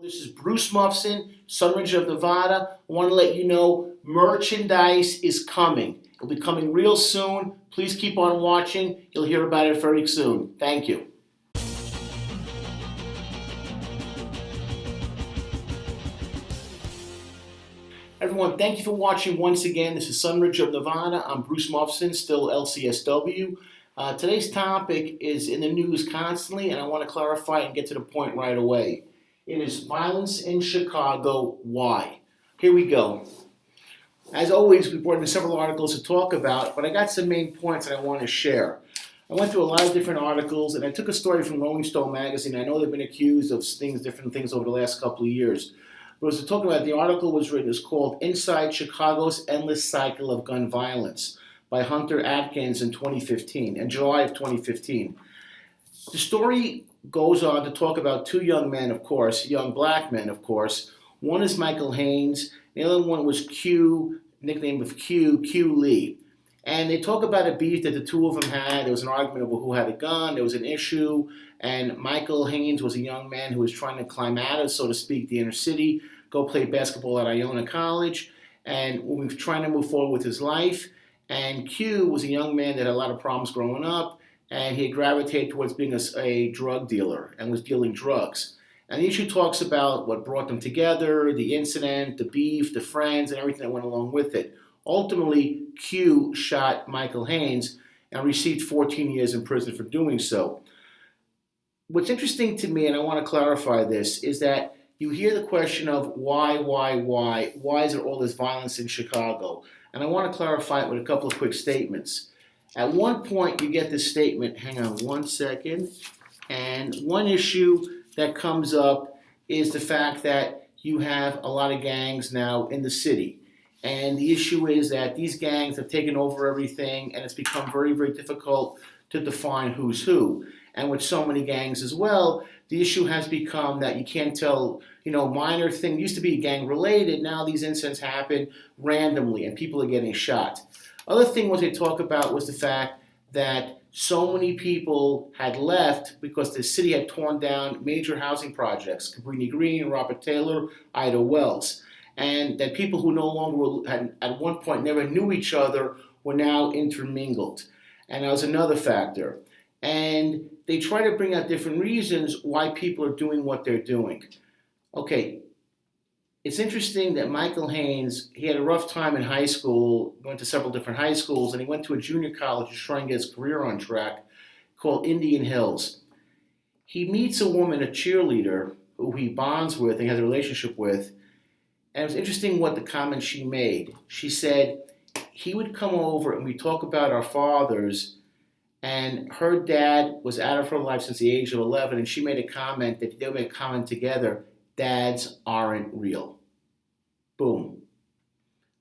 This is Bruce Muffson, Sunridge of Nevada. I want to let you know merchandise is coming. It'll be coming real soon. Please keep on watching. You'll hear about it very soon. Thank you. Everyone, thank you for watching once again. This is Sunridge of Nevada. I'm Bruce Muffson, still LCSW. Today's topic is in the news constantly, and I want to clarify and get to the point right away. It is violence in Chicago. Why? Here we go. As always, we brought in several articles to talk about, but I got some main points that I want to share. I went through a lot of different articles, and I took a story from Rolling Stone magazine. I know they've been accused of different things over the last couple of years. But as to talk about, the article was written, it's called Inside Chicago's Endless Cycle of Gun Violence by Hunter Atkins in 2015, in July of 2015. The story goes on to talk about two young men, of course, young black men, of course. One is Michael Haynes. The other one was Q, nickname of Q Lee. And they talk about a beef that the two of them had. There was an argument over who had a gun. There was an issue. And Michael Haynes was a young man who was trying to climb out of, so to speak, the inner city, go play basketball at Iona College, and was trying to move forward with his life. And Q was a young man that had a lot of problems growing up, and he gravitated towards being a drug dealer and was dealing drugs. And the issue talks about what brought them together, the incident, the beef, the friends, and everything that went along with it. Ultimately, Q shot Michael Haynes and received 14 years in prison for doing so. What's interesting to me, and I want to clarify this, is that you hear the question of why is there all this violence in Chicago? And I want to clarify it with a couple of quick statements. At one point, you get this statement, hang on one second, and one issue that comes up is the fact that you have a lot of gangs now in the city. And the issue is that these gangs have taken over everything, and it's become very, very difficult to define who's who. And with so many gangs as well, the issue has become that you can't tell, minor things. Used to be gang related. Now these incidents happen randomly and people are getting shot. Other thing was they talk about was the fact that so many people had left because the city had torn down major housing projects, Cabrini Green, Robert Taylor, Ida Wells. And that people who no longer had at one point never knew each other were now intermingled. And that was another factor. And they try to bring out different reasons why people are doing what they're doing. Okay, it's interesting that Michael Haynes, he had a rough time in high school, went to several different high schools, and he went to a junior college to try and get his career on track called Indian Hills. He meets a woman, a cheerleader, who he bonds with and has a relationship with, and it was interesting what the comment she made. She said, he would come over and we talk about our fathers, and her dad was out of her life since the age of 11, and she made a comment that they made a comment together, dads aren't real. Boom.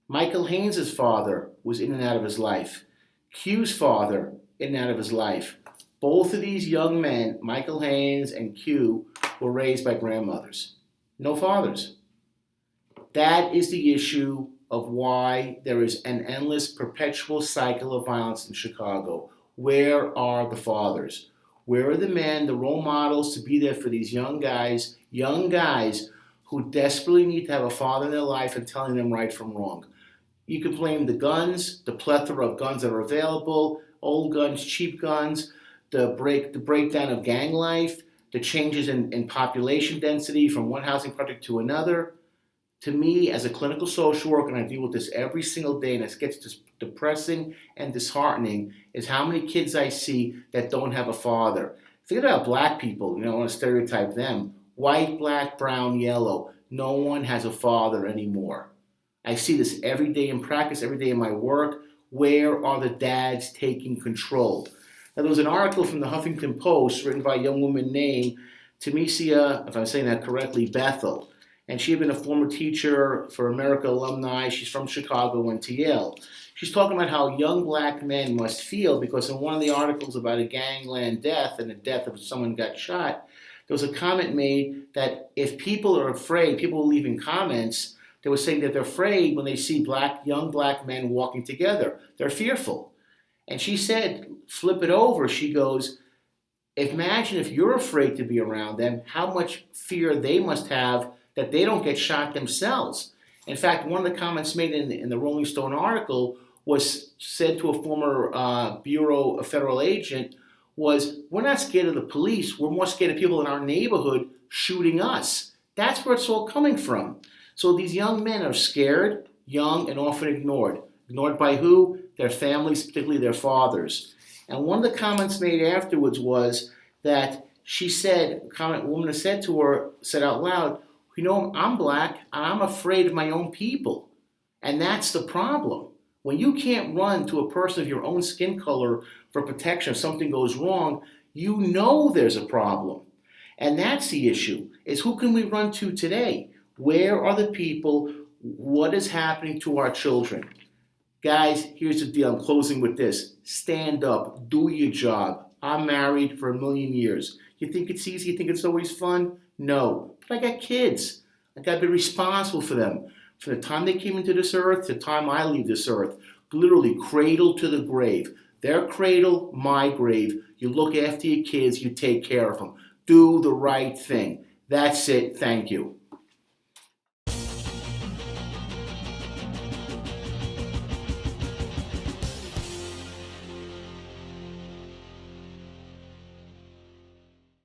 Michael Haynes' father was in and out of his life. Q's father, in and out of his life. Both of these young men, Michael Haynes and Q, were raised by grandmothers. No fathers. That is the issue of why there is an endless, perpetual cycle of violence in Chicago. Where are the fathers? Where are the men, the role models to be there for these young guys who desperately need to have a father in their life and telling them right from wrong? You could blame the guns, the plethora of guns that are available, old guns, cheap guns, the breakdown of gang life, the changes in population density from one housing project to another. To me, as a clinical social worker, and I deal with this every single day, and it gets depressing and disheartening, is how many kids I see that don't have a father. Think about black people, I want to stereotype them. White, black, brown, yellow. No one has a father anymore. I see this every day in practice, every day in my work. Where are the dads taking control? Now, there was an article from the Huffington Post written by a young woman named Tamesia, if I'm saying that correctly, Bethel. And she had been a former teacher for America alumni. She's from Chicago, went to Yale. She's talking about how young black men must feel, because in one of the articles about a gangland death and the death of someone got shot, there was a comment made that if people are afraid, people were leaving comments, they were saying that they're afraid when they see young black men walking together. They're fearful. And she said, flip it over, she goes, Imagine if you're afraid to be around them, how much fear they must have that they don't get shot themselves. In fact, one of the comments made in the Rolling Stone article was said to a former Bureau of Federal Agent was, we're not scared of the police, we're more scared of people in our neighborhood shooting us. That's where it's all coming from. So these young men are scared, young, and often ignored. Ignored by who? Their families, particularly their fathers. And one of the comments made afterwards was that she said, a woman said to her, said out loud, you know, I'm black and I'm afraid of my own people. And that's the problem. When you can't run to a person of your own skin color for protection if something goes wrong, you know there's a problem. And that's the issue, is who can we run to today? Where are the people? What is happening to our children? Guys, here's the deal. I'm closing with this. Stand up. Do your job. I'm married for 1,000,000 years. You think it's easy? You think it's always fun? No. But I got kids. I got to be responsible for them. From the time they came into this earth to the time I leave this earth. Literally cradle to the grave. Their cradle, my grave. You look after your kids. You take care of them. Do the right thing. That's it. Thank you.